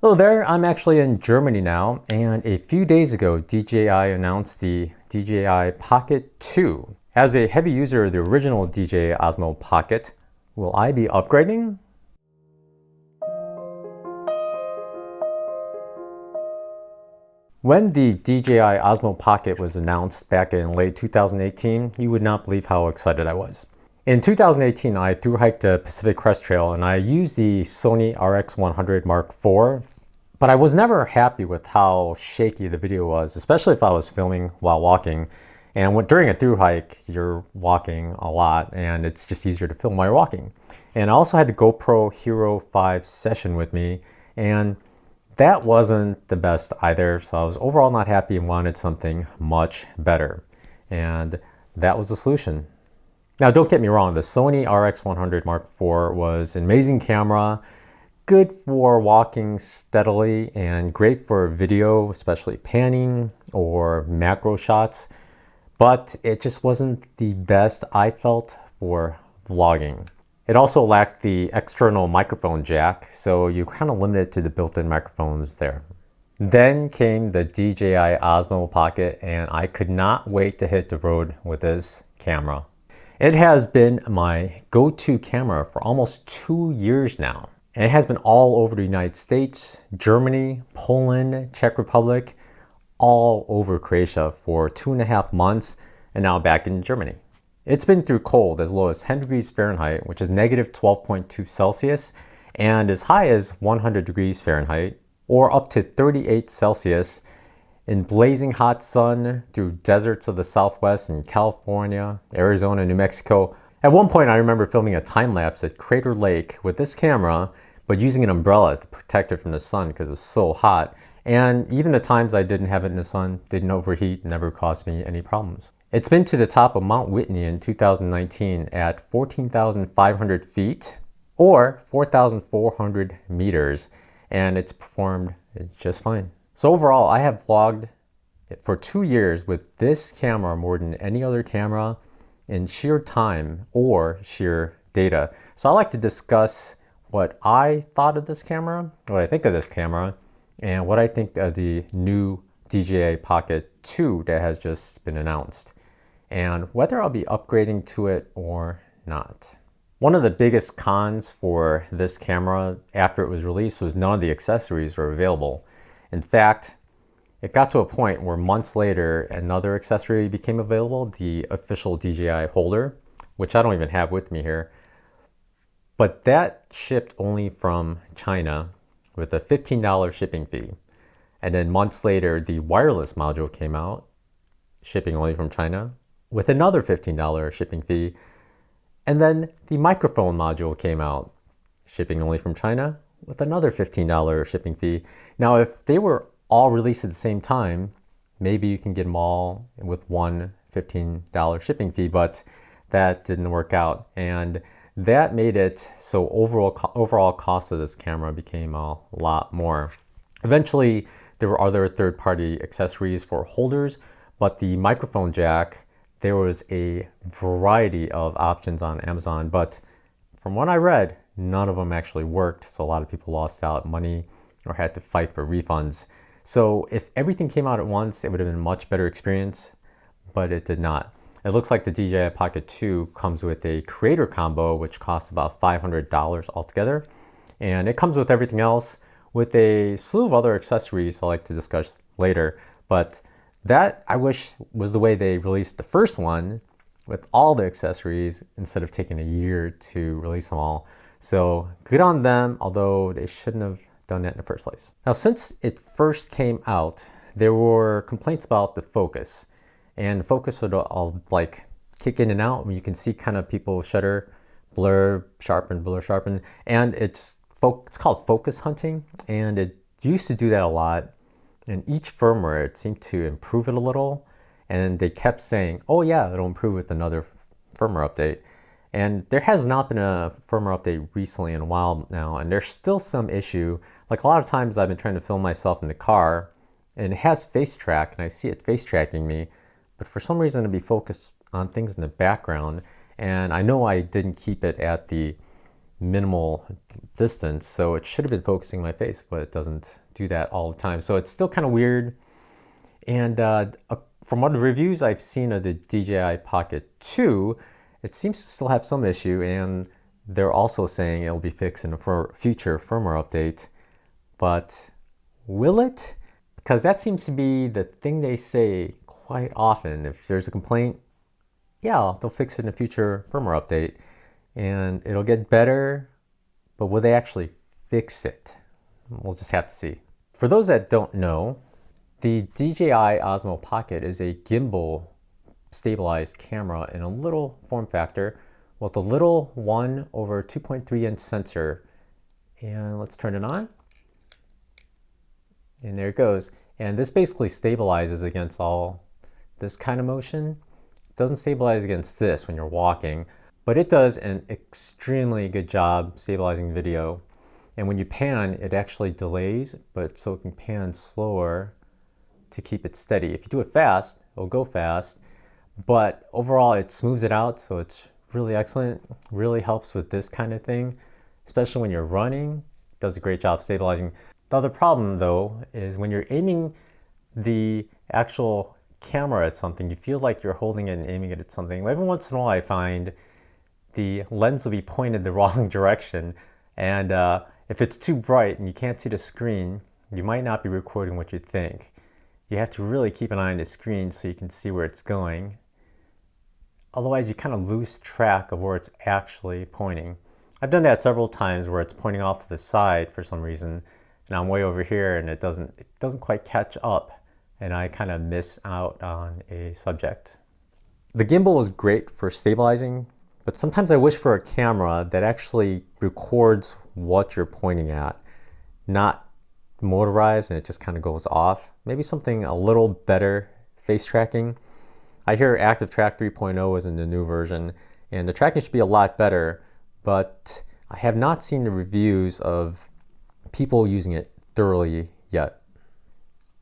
Hello there, I'm actually in Germany now, and a few days ago DJI announced the DJI Pocket 2. As a heavy user of the original DJI Osmo Pocket, will I be upgrading? When the DJI Osmo Pocket was announced back in late 2018, you would not believe how excited I was. In 2018, I thru-hiked the Pacific Crest Trail and I used the Sony RX100 Mark IV, but I was never happy with how shaky the video was, especially if I was filming while walking. And during a thru-hike, you're walking a lot and it's just easier to film while you're walking. And I also had the GoPro Hero 5 Session with me, and that wasn't the best either, so I was overall not happy and wanted something much better. And that was the solution. Now, don't get me wrong, the Sony RX100 Mark IV was an amazing camera, good for walking steadily and great for video, especially panning or macro shots, but it just wasn't the best I felt for vlogging. It also lacked the external microphone jack, so you kind of limited to the built-in microphones there. Then came the DJI Osmo Pocket, and I could not wait to hit the road with this camera. It has been my go-to camera for almost 2 years now. And it has been all over the United States, Germany, Poland, Czech Republic, all over Croatia for 2.5 months, and now back in Germany. It's been through cold as low as 10 degrees Fahrenheit, which is negative 12.2 Celsius, and as high as 100 degrees Fahrenheit, or up to 38 Celsius, in blazing hot sun through deserts of the Southwest in California, Arizona, New Mexico. At one point, I remember filming a time lapse at Crater Lake with this camera, but using an umbrella to protect it from the sun because it was so hot. And even the times I didn't have it in the sun, didn't overheat, never caused me any problems. It's been to the top of Mount Whitney in 2019 at 14,500 feet or 4,400 meters, and it's performed just fine. So overall, I have vlogged for 2 years with this camera more than any other camera in sheer time or sheer data. So I like to discuss what I thought of this camera, what I think of this camera, and what I think of the new DJI Pocket 2 that has just been announced, and whether I'll be upgrading to it or not. One of the biggest cons for this camera after it was released was none of the accessories were available. In fact, it got to a point where months later, another accessory became available, the official DJI holder, which I don't even have with me here. But that shipped only from China with a $15 shipping fee. And then months later, the wireless module came out, shipping only from China, with another $15 shipping fee. And then the microphone module came out, shipping only from China, with another $15 shipping fee. Now, if they were all released at the same time, maybe you can get them all with one $15 shipping fee, but that didn't work out. And that made it so overall cost of this camera became a lot more. Eventually, there were other third-party accessories for holders, but the microphone jack, there was a variety of options on Amazon, but from what I read, none of them actually worked, so a lot of people lost out money or had to fight for refunds. So if everything came out at once, it would have been a much better experience, but it did not. It looks like the DJI Pocket 2 comes with a creator combo, which costs about $500 altogether. And it comes with everything else with a slew of other accessories I'd like to discuss later. But that, I wish, was the way they released the first one with all the accessories instead of taking a year to release them all. So good on them, although they shouldn't have done that in the first place. Now, since it first came out, there were complaints about the focus. And the focus would all like kick in and out. You can see kind of people shutter, blur, sharpen, blur, sharpen. And it's called focus hunting. And it used to do that a lot. And each firmware, it seemed to improve it a little. And they kept saying, oh yeah, it'll improve with another firmware update. And there has not been a firmware update recently in a while now, and there's still some issue. Like a lot of times I've been trying to film myself in the car, and it has face track, and I see it face tracking me, but for some reason it'll be focused on things in the background, and I know I didn't keep it at the minimal distance, so it should have been focusing my face, but it doesn't do that all the time. So it's still kind of weird. And from other reviews I've seen of the DJI Pocket 2, it seems to still have some issue, and they're also saying it'll be fixed in a future firmware update. But will it? Because that seems to be the thing they say quite often. If there's a complaint, yeah, they'll fix it in a future firmware update and it'll get better, but will they actually fix it? We'll just have to see. For those that don't know, the DJI Osmo Pocket is a gimbal stabilized camera in a little form factor with a little 1/2.3-inch sensor. And let's turn it on. And there it goes. And this basically stabilizes against all this kind of motion. It doesn't stabilize against this when you're walking, but it does an extremely good job stabilizing video. And when you pan, it actually delays, but so it can pan slower to keep it steady. If you do it fast, it'll go fast, but overall it smooths it out, so it's really excellent. Really helps with this kind of thing, especially when you're running. It does a great job stabilizing. The other problem though is when you're aiming the actual camera at something, you feel like you're holding it and aiming it at something. Every once in a while I find the lens will be pointed the wrong direction, and if it's too bright and you can't see the screen, you might not be recording what you think. You have to really keep an eye on the screen so you can see where it's going. Otherwise you kind of lose track of where it's actually pointing. I've done that several times where it's pointing off to the side for some reason, and I'm way over here and it doesn't quite catch up, and I kind of miss out on a subject. The gimbal is great for stabilizing, but sometimes I wish for a camera that actually records what you're pointing at, not motorized and it just kind of goes off. Maybe something a little better face tracking. I hear Active Track 3.0 is in the new version, and the tracking should be a lot better, but I have not seen the reviews of people using it thoroughly yet.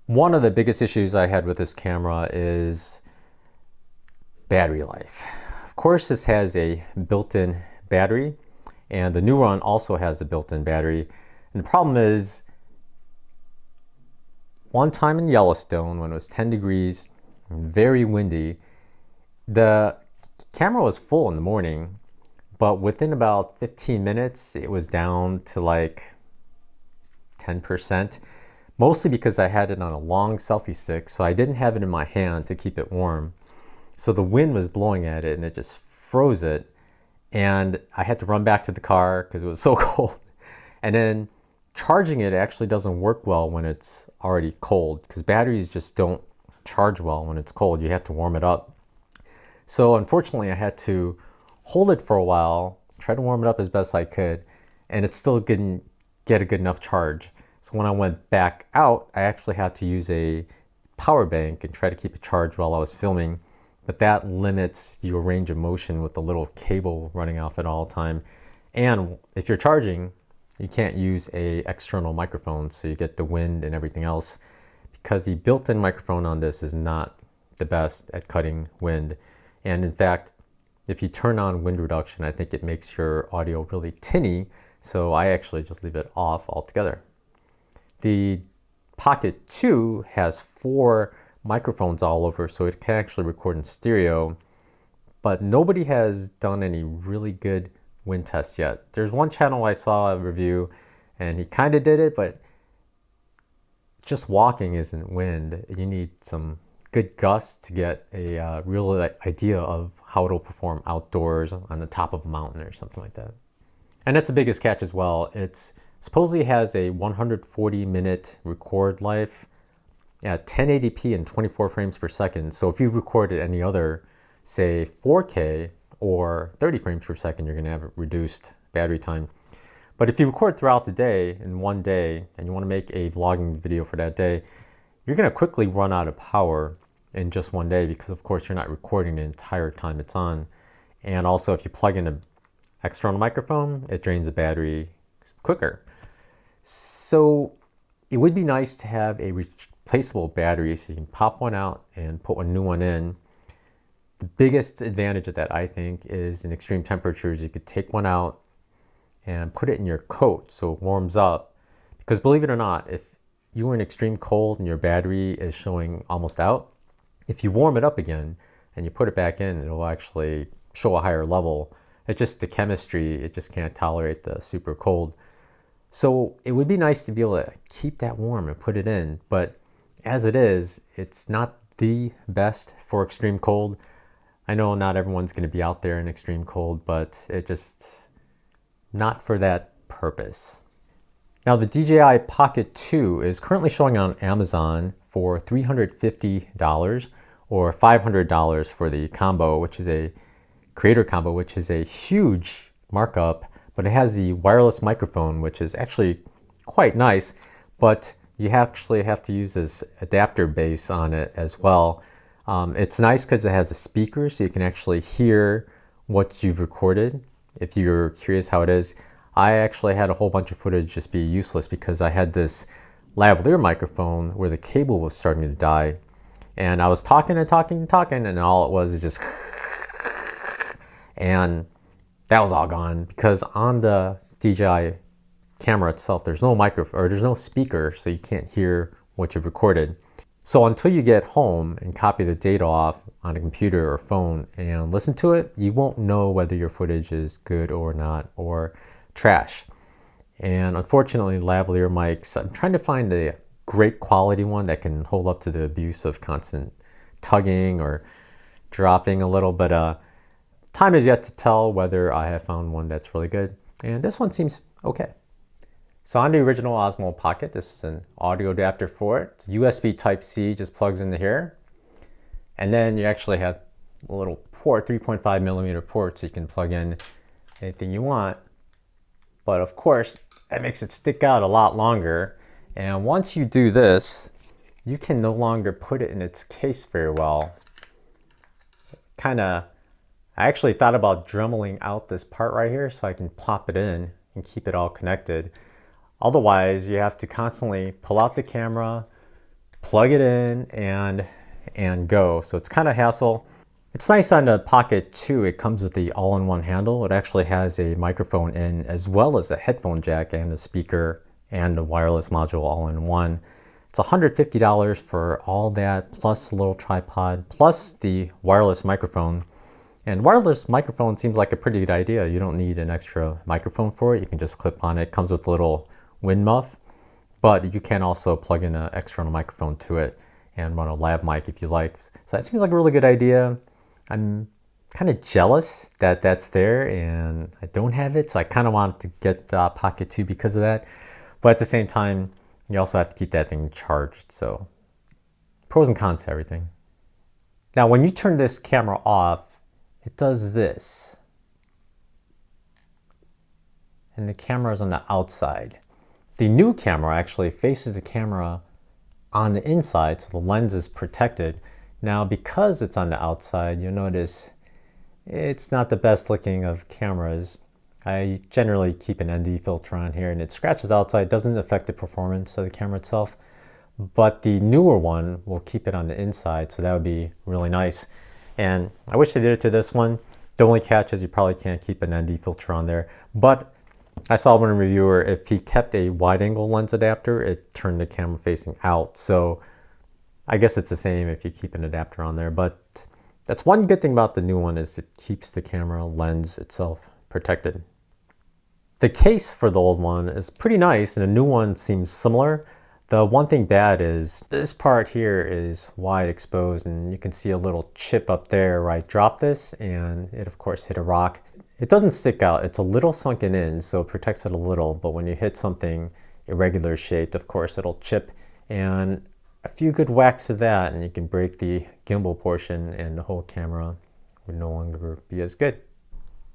One of the biggest issues I had with this camera is battery life. Of course, this has a built-in battery, and the new one also has a built-in battery. And the problem is, one time in Yellowstone when it was 10 degrees, very windy, the camera was full in the morning, but within about 15 minutes, it was down to like 10%, mostly because I had it on a long selfie stick, so I didn't have it in my hand to keep it warm. So the wind was blowing at it and it just froze it, and I had to run back to the car because it was so cold. And then charging it actually doesn't work well when it's already cold, because batteries just don't charge well when it's cold. You have to warm it up. So unfortunately I had to hold it for a while, try to warm it up as best I could, and it still didn't get a good enough charge. So when I went back out, I actually had to use a power bank and try to keep it charged while I was filming, but that limits your range of motion with the little cable running off at all time. And if you're charging, you can't use a external microphone, so you get the wind and everything else, because the built-in microphone on this is not the best at cutting wind. And in fact, if you turn on wind reduction, I think it makes your audio really tinny, so I actually just leave it off altogether. The Pocket 2 has 4 microphones all over, so it can actually record in stereo, but nobody has done any really good wind tests yet. There's one channel I saw a review and he kind of did it, but just walking isn't wind. You need some good gusts to get a real idea of how it'll perform outdoors on the top of a mountain or something like that. And that's the biggest catch as well. It's supposedly has a 140-minute record life at 1080p and 24 frames per second. So if you record at any other, say 4K or 30 frames per second, you're gonna have reduced battery time. But if you record throughout the day in one day and you wanna make a vlogging video for that day, you're gonna quickly run out of power in just one day, because of course you're not recording the entire time it's on. And also if you plug in an external microphone, it drains the battery quicker. So it would be nice to have a replaceable battery so you can pop one out and put a new one in. The biggest advantage of that, I think, is in extreme temperatures, you could take one out and put it in your coat so it warms up. Because believe it or not, if you were in extreme cold and your battery is showing almost out, if you warm it up again and you put it back in, it'll actually show a higher level. It's just the chemistry, it just can't tolerate the super cold. So it would be nice to be able to keep that warm and put it in, but as it is, it's not the best for extreme cold. I know not everyone's going to be out there in extreme cold, but it just not for that purpose. Now the DJI Pocket 2 is currently showing on Amazon for $350 or $500 for the combo, which is a creator combo, which is a huge markup, but it has the wireless microphone, which is actually quite nice, but you actually have to use this adapter base on it as well. It's nice because it has a speaker, so you can actually hear what you've recorded. If you're curious how it is, I actually had a whole bunch of footage just be useless because I had this lavalier microphone where the cable was starting to die. And I was talking and talking and talking, and all it was is just and that was all gone because on the DJI camera itself, there's no microphone or there's no speaker, so you can't hear what you've recorded. So until you get home and copy the data off on a computer or phone and listen to it, you won't know whether your footage is good or not, or trash. And unfortunately, lavalier mics, I'm trying to find a great quality one that can hold up to the abuse of constant tugging or dropping a little, but time is yet to tell whether I have found one that's really good. And this one seems okay. So on the original Osmo Pocket, this is an audio adapter for it. USB Type-C just plugs into here. And then you actually have a little port, 3.5 millimeter port, so you can plug in anything you want. But of course, that makes it stick out a lot longer. And once you do this, you can no longer put it in its case very well. I actually thought about dremeling out this part right here so I can plop it in and keep it all connected. Otherwise, you have to constantly pull out the camera, plug it in, and go. So it's kind of hassle. It's nice on the Pocket 2, it comes with the all-in-one handle. It actually has a microphone in as well as a headphone jack and a speaker and a wireless module all in one. It's $150 for all that, plus a little tripod, plus the wireless microphone. And wireless microphone seems like a pretty good idea. You don't need an extra microphone for it. You can just clip on it. It comes with a little wind muff, but you can also plug in an external microphone to it and run a lav mic if you like. So that seems like a really good idea. I'm kind of jealous that that's there and I don't have it, so I kind of wanted to get the Pocket 2 because of that. But at the same time, you also have to keep that thing charged. So pros and cons to everything. Now, when you turn this camera off, it does this. And the camera is on the outside. The new camera actually faces the camera on the inside, so the lens is protected. Now, because it's on the outside, you'll notice it's not the best looking of cameras. I generally keep an ND filter on here and it scratches outside, doesn't affect the performance of the camera itself. But the newer one will keep it on the inside, so that would be really nice. And I wish they did it to this one. The only catch is you probably can't keep an ND filter on there. But I saw one reviewer, if he kept a wide angle lens adapter, it turned the camera facing out. So I guess it's the same if you keep an adapter on there. But that's one good thing about the new one is it keeps the camera lens itself protected. The case for the old one is pretty nice and the new one seems similar. The one thing bad is this part here is wide exposed and you can see a little chip up there where I dropped this and it of course hit a rock. It doesn't stick out, it's a little sunken in, so it protects it a little, but when you hit something irregular shaped, of course it'll chip, and a few good whacks of that and you can break the gimbal portion and the whole camera would no longer be as good.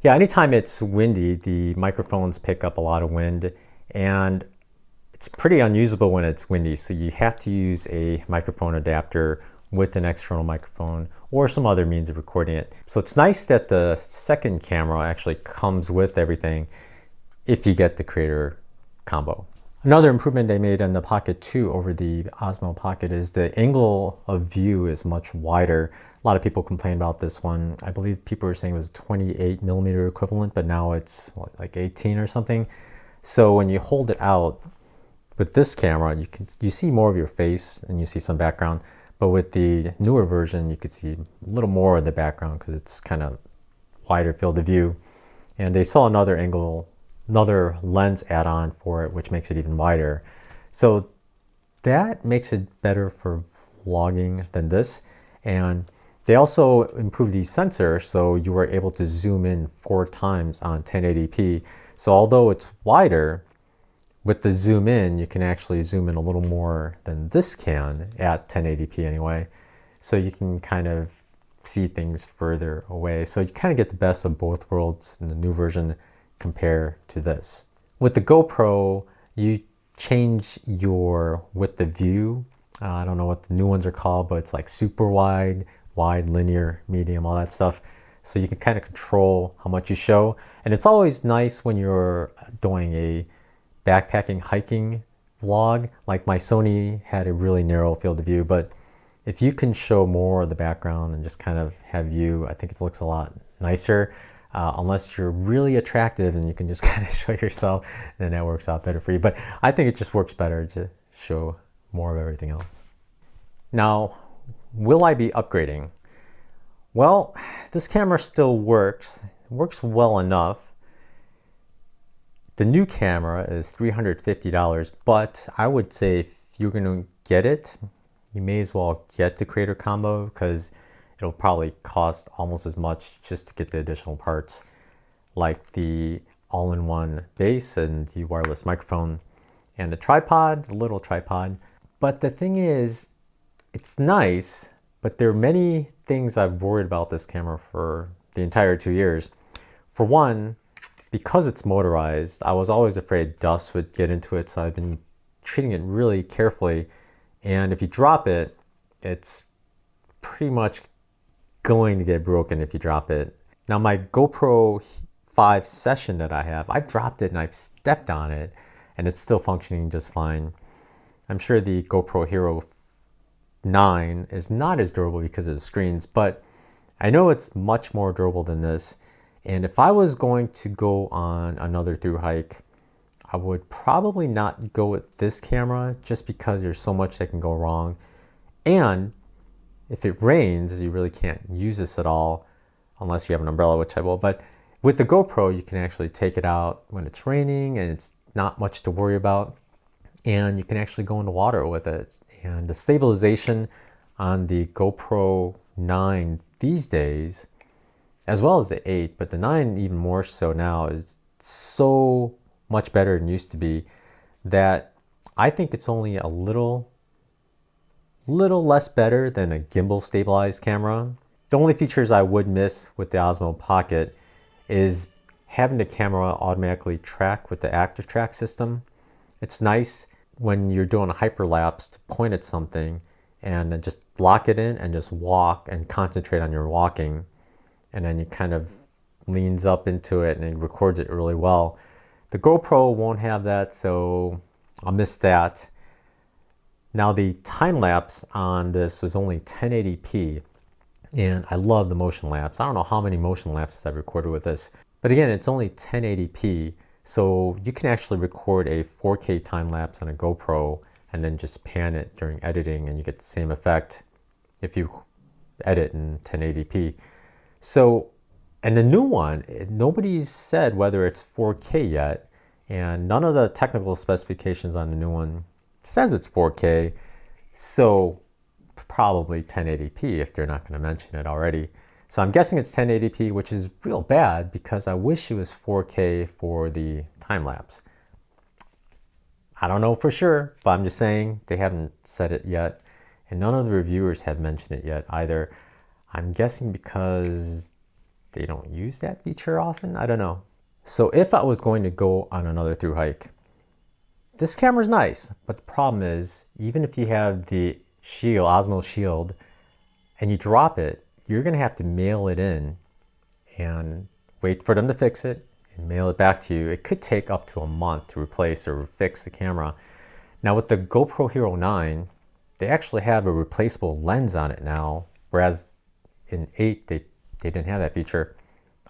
Yeah, anytime it's windy, the microphones pick up a lot of wind and it's pretty unusable when it's windy, so you have to use a microphone adapter with an external microphone or some other means of recording it. So it's nice that the second camera actually comes with everything if you get the creator combo. Another improvement they made on the Pocket 2 over the Osmo Pocket is the angle of view is much wider. A lot of people complain about this one. I believe people were saying it was 28 millimeter equivalent, but now it's what, like 18 or something. So when you hold it out with this camera, you see more of your face and you see some background. But with the newer version, you could see a little more of the background because it's kind of wider field of view. And they saw another lens add-on for it, which makes it even wider. So that makes it better for vlogging than this. And they also improved the sensor, so you were able to zoom in 4 times on 1080p. So although it's wider, with the zoom in, you can actually zoom in a little more than this can at 1080p anyway. So you can kind of see things further away. So you kind of get the best of both worlds in the new version compare to this. With the GoPro, you change your width of view. I don't know what the new ones are called, but it's like super wide, wide, linear, medium, all that stuff. So you can kind of control how much you show. And it's always nice when you're doing a backpacking, hiking vlog. Like my Sony had a really narrow field of view, but if you can show more of the background and just kind of have view, I think it looks a lot nicer. Unless you're really attractive and you can just kind of show yourself, then that works out better for you. But I think it just works better to show more of everything else. Now, will I be upgrading? Well, this camera still works. It works well enough. The new camera is $350, but I would say if you're going to get it, you may as well get the Creator Combo because it'll probably cost almost as much just to get the additional parts, like the all-in-one base and the wireless microphone and the tripod, the little tripod. But the thing is, it's nice, but there are many things I've worried about this camera for the entire 2 years. For one, because it's motorized, I was always afraid dust would get into it, so I've been treating it really carefully. And if you drop it, it's pretty much going to get broken if you drop it. Now my GoPro 5 Session that I have, I've dropped it and I've stepped on it and it's still functioning just fine. I'm sure the GoPro Hero 9 is not as durable because of the screens, but I know it's much more durable than this. And if I was going to go on another thru hike, I would probably not go with this camera just because there's so much that can go wrong. And if it rains, you really can't use this at all unless you have an umbrella, which I will. But with the GoPro, you can actually take it out when it's raining and it's not much to worry about. And you can actually go in the water with it. And the stabilization on the GoPro 9 these days, as well as the 8, but the 9 even more so now, is so much better than it used to be that I think it's only a little less better than a gimbal stabilized camera. The only features I would miss with the Osmo Pocket is having the camera automatically track with the active track system. It's nice when you're doing a hyperlapse to point at something and then just lock it in and just walk and concentrate on your walking, and then you kind of leans up into it and it records it really well. The GoPro won't have that, so I'll miss that. Now the time lapse on this was only 1080p, and I love the motion lapse. I don't know how many motion lapses I've recorded with this, but again, it's only 1080p, so you can actually record a 4K time lapse on a GoPro and then just pan it during editing, and you get the same effect if you edit in 1080p. So, and the new one, nobody's said whether it's 4K yet, and none of the technical specifications on the new one says it's 4K, so probably 1080p if they're not going to mention it already. So I'm guessing it's 1080p, which is real bad because I wish it was 4K for the time lapse. I don't know for sure, but I'm just saying they haven't said it yet, and none of the reviewers have mentioned it yet either. I'm guessing because they don't use that feature often. I don't know. So if I was going to go on another thru hike, this camera's nice, but the problem is, even if you have the Shield, Osmo Shield, and you drop it, you're gonna have to mail it in and wait for them to fix it and mail it back to you, it could take up to a month to replace or fix the camera. Now with the GoPro Hero 9, they actually have a replaceable lens on it now, whereas in 8 they didn't have that feature,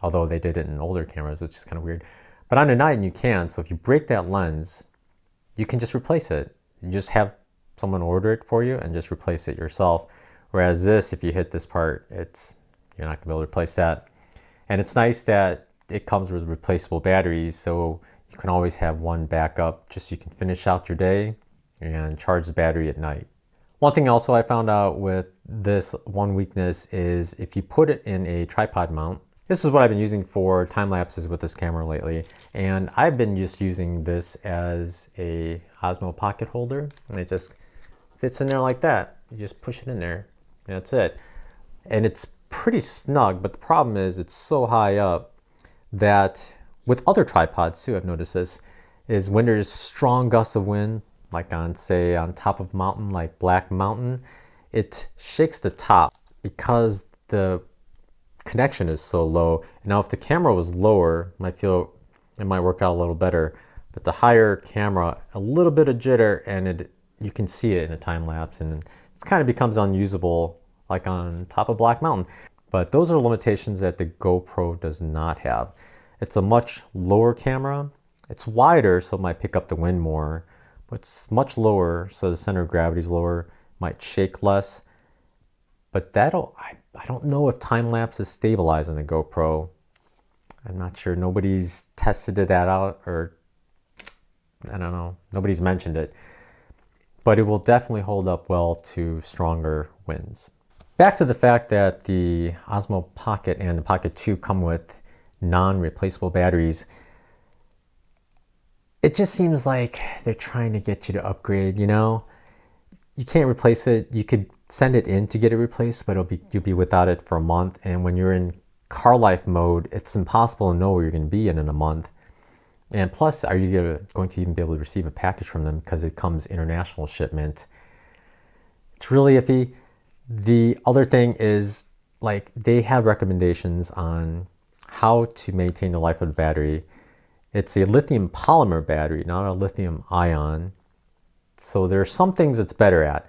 although they did it in older cameras, which is kind of weird. But on the 9 you can, so if you break that lens, you can just replace it. You just have someone order it for you and just replace it yourself. Whereas this, if you hit this part, you're not gonna be able to replace that. And it's nice that it comes with replaceable batteries, so you can always have one backup, just so you can finish out your day and charge the battery at night. One thing also I found out with this one weakness is if you put it in a tripod mount. This is what I've been using for time lapses with this camera lately, and I've been just using this as a Osmo pocket holder, and it just fits in there like that. You just push it in there, and that's it. And it's pretty snug, but the problem is it's so high up that with other tripods too, I've noticed this, is when there's strong gusts of wind, like on, say, on top of a mountain, like Black Mountain, it shakes the top because the connection is so low. Now if the camera was lower, it might work out a little better, but the higher camera, a little bit of jitter, and you can see it in a time lapse, and it kind of becomes unusable like on top of Black Mountain. But those are limitations that the GoPro does not have. It's a much lower camera. It's wider, so it might pick up the wind more, but it's much lower, so the center of gravity is lower, might shake less. But I don't know if time lapse is stabilized on the GoPro. I'm not sure. Nobody's tested that out, or I don't know. Nobody's mentioned it. But it will definitely hold up well to stronger winds. Back to the fact that the Osmo Pocket and the Pocket 2 come with non-replaceable batteries. It just seems like they're trying to get you to upgrade, you know? You can't replace it. You could send it in to get it replaced, but you'll be without it for a month. And when you're in car life mode, it's impossible to know where you're going to be in a month. And plus, are you going to even be able to receive a package from them because it comes international shipment? It's really iffy. The other thing is, like, they have recommendations on how to maintain the life of the battery. It's a lithium polymer battery, not a lithium ion. So there are some things it's better at.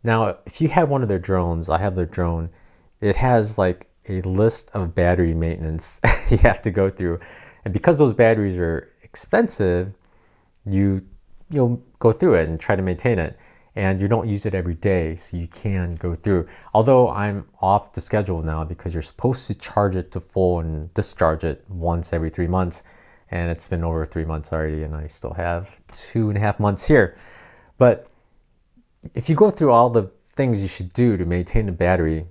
Now, if you have one of their drones, I have their drone, it has like a list of battery maintenance you have to go through. And because those batteries are expensive, you'll go through it and try to maintain it. And you don't use it every day, so you can go through. Although I'm off the schedule now because you're supposed to charge it to full and discharge it once every 3 months. And it's been over 3 months already, and I still have 2.5 months here. But if you go through all the things you should do to maintain the battery,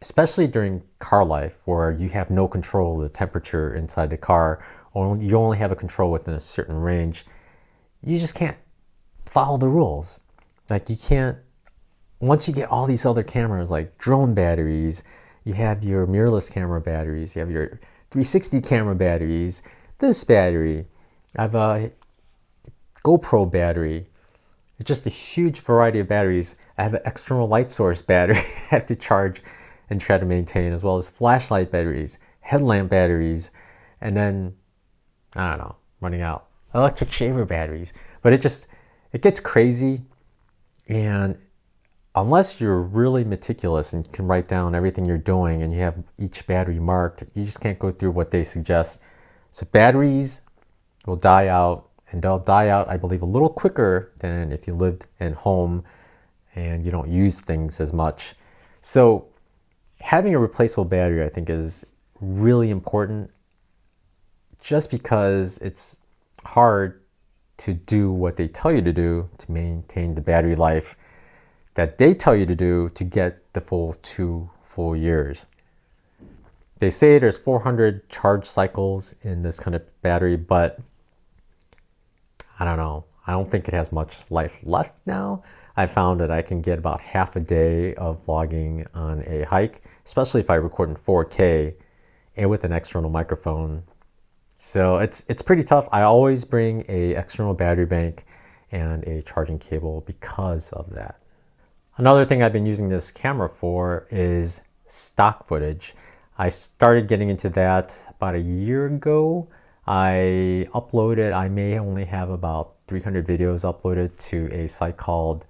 especially during car life where you have no control of the temperature inside the car, or you only have a control within a certain range, you just can't follow the rules. Like, you can't, once you get all these other cameras like drone batteries, you have your mirrorless camera batteries, you have your 360 camera batteries, this battery, I have a GoPro battery, just a huge variety of batteries. I have an external light source battery I have to charge and try to maintain, as well as flashlight batteries, headlamp batteries, and then, I don't know, running out, electric shaver batteries. But it gets crazy, and unless you're really meticulous and you can write down everything you're doing and you have each battery marked, you just can't go through what they suggest. So batteries will die out, and they'll die out, I believe, a little quicker than if you lived at home and you don't use things as much. So having a replaceable battery, I think, is really important, just because it's hard to do what they tell you to do to maintain the battery life that they tell you to do to get the full 2 full years. They say there's 400 charge cycles in this kind of battery, but I don't know. I don't think it has much life left now. I found that I can get about half a day of vlogging on a hike, especially if I record in 4K and with an external microphone. So it's pretty tough. I always bring an external battery bank and a charging cable because of that. Another thing I've been using this camera for is stock footage. I started getting into that about a year ago. I may only have about 300 videos uploaded to a site called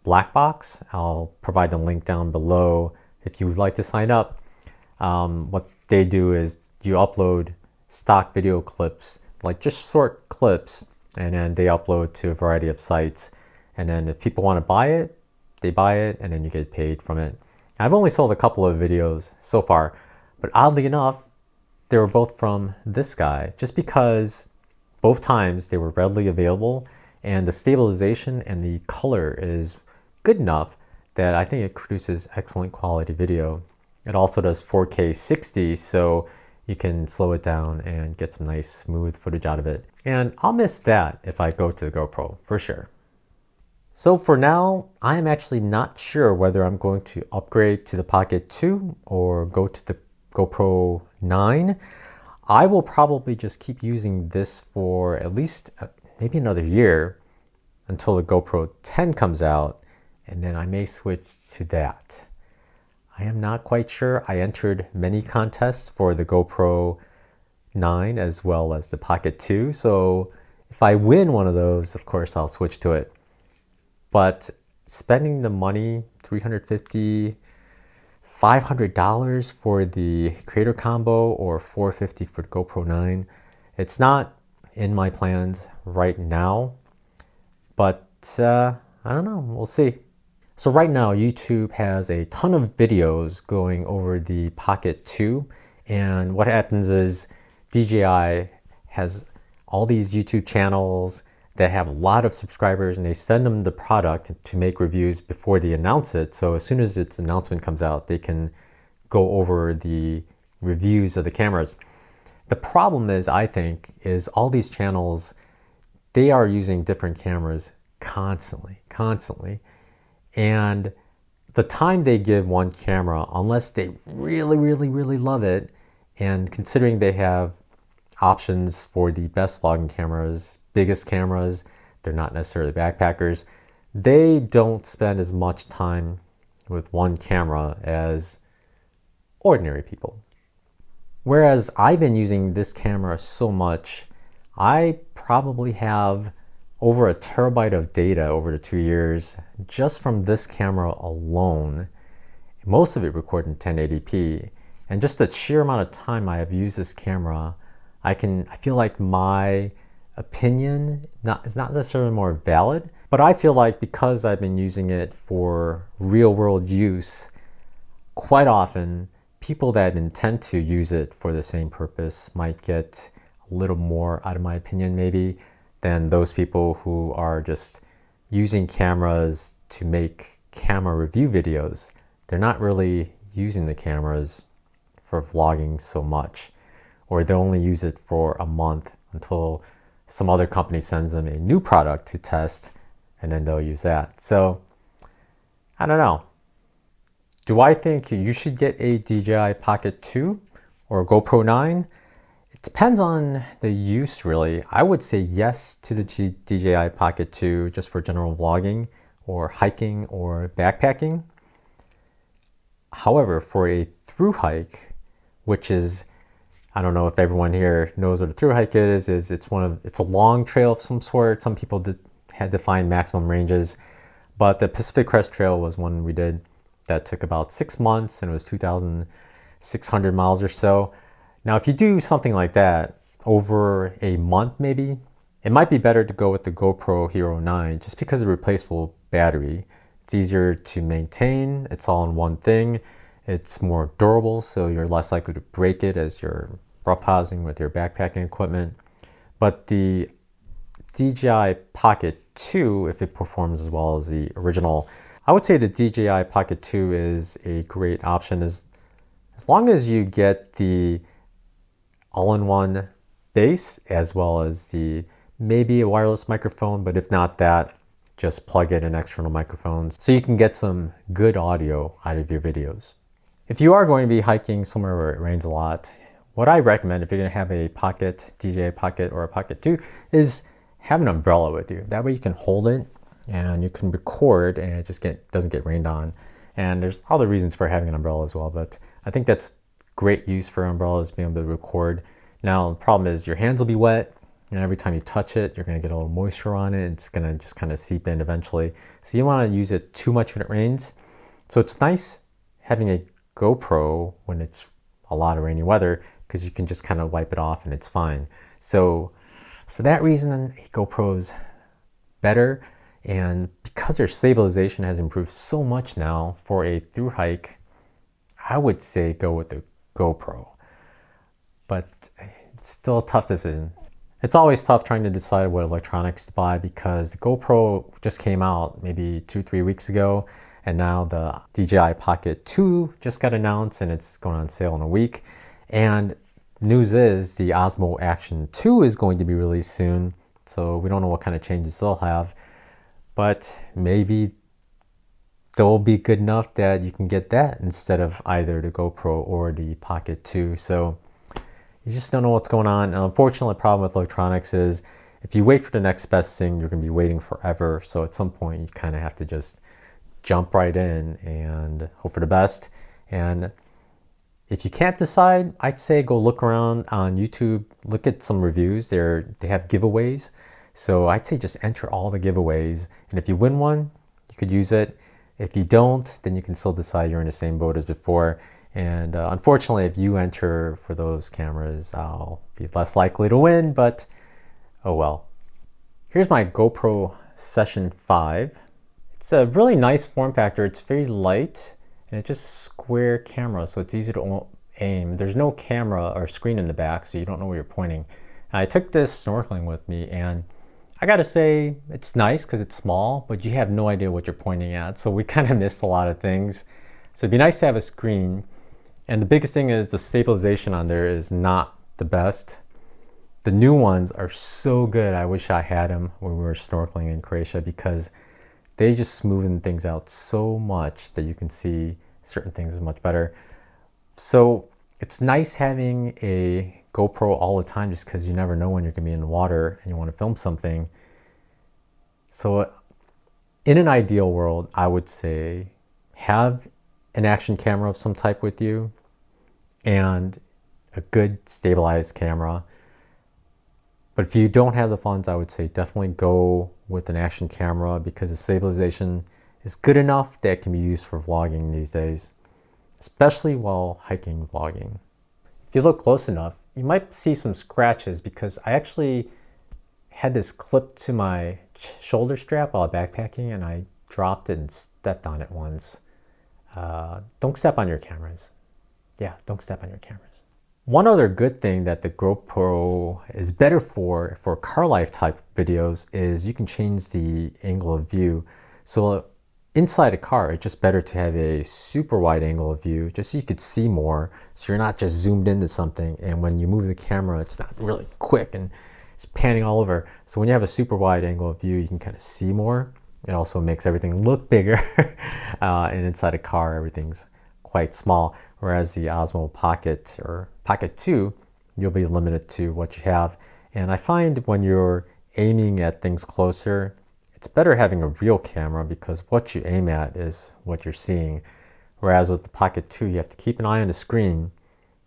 Blackbox. I'll provide the link down below if you would like to sign up. What they do is you upload stock video clips, like just short clips, and then they upload to a variety of sites. And then if people want to buy it, they buy it, and then you get paid from it. I've only sold a couple of videos so far, but oddly enough, they were both from this guy, just because both times they were readily available and the stabilization and the color is good enough that I think it produces excellent quality video. It also does 4K 60, so you can slow it down and get some nice smooth footage out of it. And I'll miss that if I go to the GoPro, for sure. So for now, I am actually not sure whether I'm going to upgrade to the Pocket 2 or go to the GoPro 9. I will probably just keep using this for at least maybe another year until the GoPro 10 comes out, and then I may switch to that. I am not quite sure. I entered many contests for the GoPro 9 as well as the Pocket 2, so if I win one of those, of course I'll switch to it. But spending the money, $350, $500 for the Creator Combo or $450 for the GoPro 9, it's not in my plans right now, but I don't know, we'll see. So right now, YouTube has a ton of videos going over the Pocket 2, and what happens is DJI has all these YouTube channels that have a lot of subscribers, and they send them the product to make reviews before they announce it. So as soon as its announcement comes out, they can go over the reviews of the cameras. The problem is, I think, is all these channels, they are using different cameras constantly. And the time they give one camera, unless they really love it, and considering they have options for the best vlogging cameras, biggest cameras, they're not necessarily backpackers, they don't spend as much time with one camera as ordinary people. Whereas I've been using this camera so much, I probably have over a terabyte of data over the 2 years just from this camera alone. Most of it recorded in 1080p. And just the sheer amount of time I have used this camera, I feel like my opinion is not necessarily more valid, but I feel like because I've been using it for real world use, quite often people that intend to use it for the same purpose might get a little more out of my opinion maybe than those people who are just using cameras to make camera review videos. They're not really using the cameras for vlogging so much, or they only use it for a month until some other company sends them a new product to test, and then they'll use that. So I don't know. Do I think you should get a DJI Pocket 2 or a GoPro 9? It depends on the use, really. I would say yes to the DJI Pocket 2 just for general vlogging or hiking or backpacking. However, for a thru hike, which is, I don't know if everyone here knows what a thru hike is it's a long trail of some sort. Some people had to find maximum ranges, but the Pacific Crest Trail was one we did that took about 6 months, and it was 2,600 miles or so. Now, if you do something like that over a month maybe, it might be better to go with the GoPro Hero 9 just because of the replaceable battery. It's easier to maintain, it's all in one thing, it's more durable, so you're less likely to break it as you're roughhousing with your backpacking equipment. But the DJI Pocket 2, if it performs as well as the original, I would say the DJI Pocket 2 is a great option as long as you get the all-in-one base as well as the maybe a wireless microphone, but if not that, just plug in an external microphone so you can get some good audio out of your videos. If you are going to be hiking somewhere where it rains a lot, what I recommend if you're going to have a Pocket, DJI Pocket or a Pocket 2 is have an umbrella with you. That way you can hold it and you can record and it just doesn't get rained on. And there's other reasons for having an umbrella as well, but I think that's great use for umbrellas, being able to record. Now, the problem is your hands will be wet, and every time you touch it, you're going to get a little moisture on it. It's going to just kind of seep in eventually. So you don't want to use it too much when it rains. So it's nice having a GoPro when it's a lot of rainy weather, because you can just kind of wipe it off and it's fine. So for that reason, a GoPro is better. And because their stabilization has improved so much now for a through hike, I would say go with the GoPro. But it's still a tough decision. It's always tough trying to decide what electronics to buy, because the GoPro just came out maybe 2-3 weeks ago, and now the DJI Pocket 2 just got announced and it's going on sale in a week. And news is the Osmo Action 2 is going to be released soon, so we don't know what kind of changes they'll have, but maybe they'll be good enough that you can get that instead of either the GoPro or the Pocket 2. So you just don't know what's going on. And unfortunately, the problem with electronics is if you wait for the next best thing, you're going to be waiting forever. So at some point, you kind of have to just jump right in and hope for the best. And if you can't decide, I'd say go look around on YouTube, look at some reviews. They have giveaways. So I'd say just enter all the giveaways. And if you win one, you could use it. If you don't, then you can still decide you're in the same boat as before. And unfortunately, if you enter for those cameras, I'll be less likely to win, but oh well. Here's my GoPro Session 5. It's a really nice form factor. It's very light, and it's just a square camera, so it's easy to aim. There's no camera or screen in the back, so you don't know where you're pointing. I took this snorkeling with me, and I gotta say, it's nice because it's small, but you have no idea what you're pointing at, so we kind of missed a lot of things. So it'd be nice to have a screen. And the biggest thing is the stabilization on there is not the best. The new ones are so good. I wish I had them when we were snorkeling in Croatia, because they just smoothen things out so much that you can see certain things much better. So it's nice having a GoPro all the time, just because you never know when you're going to be in the water and you want to film something. So in an ideal world, I would say have an action camera of some type with you and a good stabilized camera. But if you don't have the funds, I would say definitely go with an action camera, because the stabilization is good enough that it can be used for vlogging these days, especially while hiking vlogging. If you look close enough, you might see some scratches, because I actually had this clipped to my shoulder strap while backpacking, and I dropped it and stepped on it once. Don't step on your cameras. Yeah, don't step on your cameras. One other good thing that the GoPro is better for car life type videos is you can change the angle of view. So inside a car, it's just better to have a super wide angle of view, just so you could see more, so you're not just zoomed into something, and when you move the camera, it's not really quick and it's panning all over. So when you have a super wide angle of view, you can kind of see more. It also makes everything look bigger. And inside a car, everything's quite small. Whereas the Osmo Pocket or Pocket 2, you'll be limited to what you have. And I find when you're aiming at things closer, it's better having a real camera, because what you aim at is what you're seeing. Whereas with the Pocket 2, you have to keep an eye on the screen,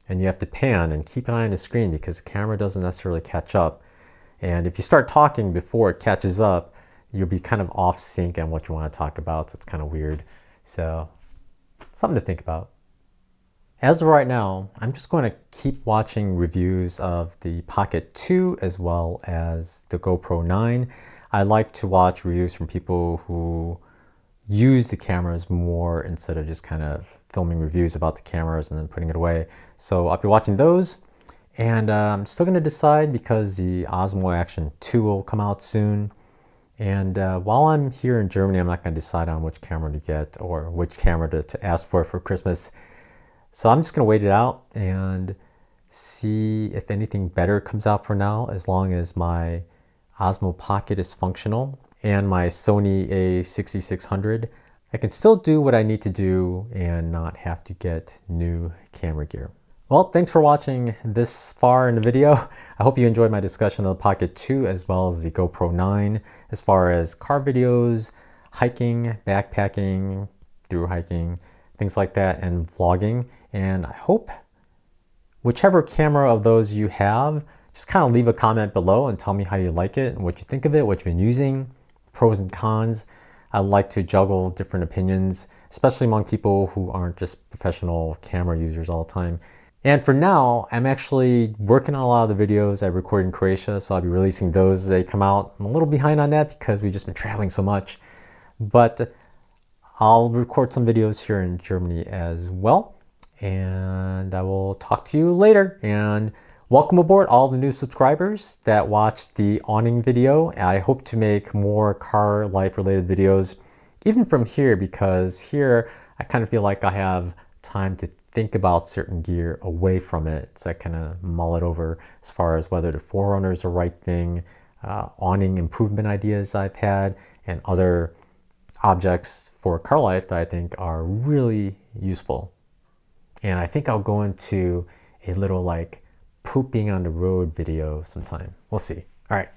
and you have to pan and keep an eye on the screen, because the camera doesn't necessarily catch up. And if you start talking before it catches up, you'll be kind of off sync on what you want to talk about. So it's kind of weird. So something to think about. As of right now, I'm just going to keep watching reviews of the Pocket 2 as well as the GoPro 9. I like to watch reviews from people who use the cameras more instead of just kind of filming reviews about the cameras and then putting it away. So I'll be watching those, and I'm still going to decide, because the Osmo Action 2 will come out soon. And while I'm here in Germany, I'm not going to decide on which camera to get or which camera to ask for Christmas. So I'm just going to wait it out and see if anything better comes out for now, as long as my Osmo Pocket is functional and my Sony a6600. I can still do what I need to do and not have to get new camera gear. Well, thanks for watching this far in the video. I hope you enjoyed my discussion of the Pocket 2 as well as the GoPro 9 as far as car videos, hiking, backpacking, through hiking, things like that, and vlogging. And I hope whichever camera of those you have, just kind of leave a comment below and tell me how you like it and what you think of it, what you've been using, pros and cons. I like to juggle different opinions, especially among people who aren't just professional camera users all the time. And for now, I'm actually working on a lot of the videos I recorded in Croatia, so I'll be releasing those as they come out. I'm a little behind on that because we've just been traveling so much, but I'll record some videos here in Germany as well. And I will talk to you later. And welcome aboard all the new subscribers that watched the awning video. I hope to make more car life related videos, even from here, because here I kind of feel like I have time to think about certain gear away from it. So I kind of mull it over as far as whether the Forerunner is the right thing, awning improvement ideas I've had, and other objects for car life that I think are really useful. And I think I'll go into a little like pooping on the road video sometime. We'll see. All right.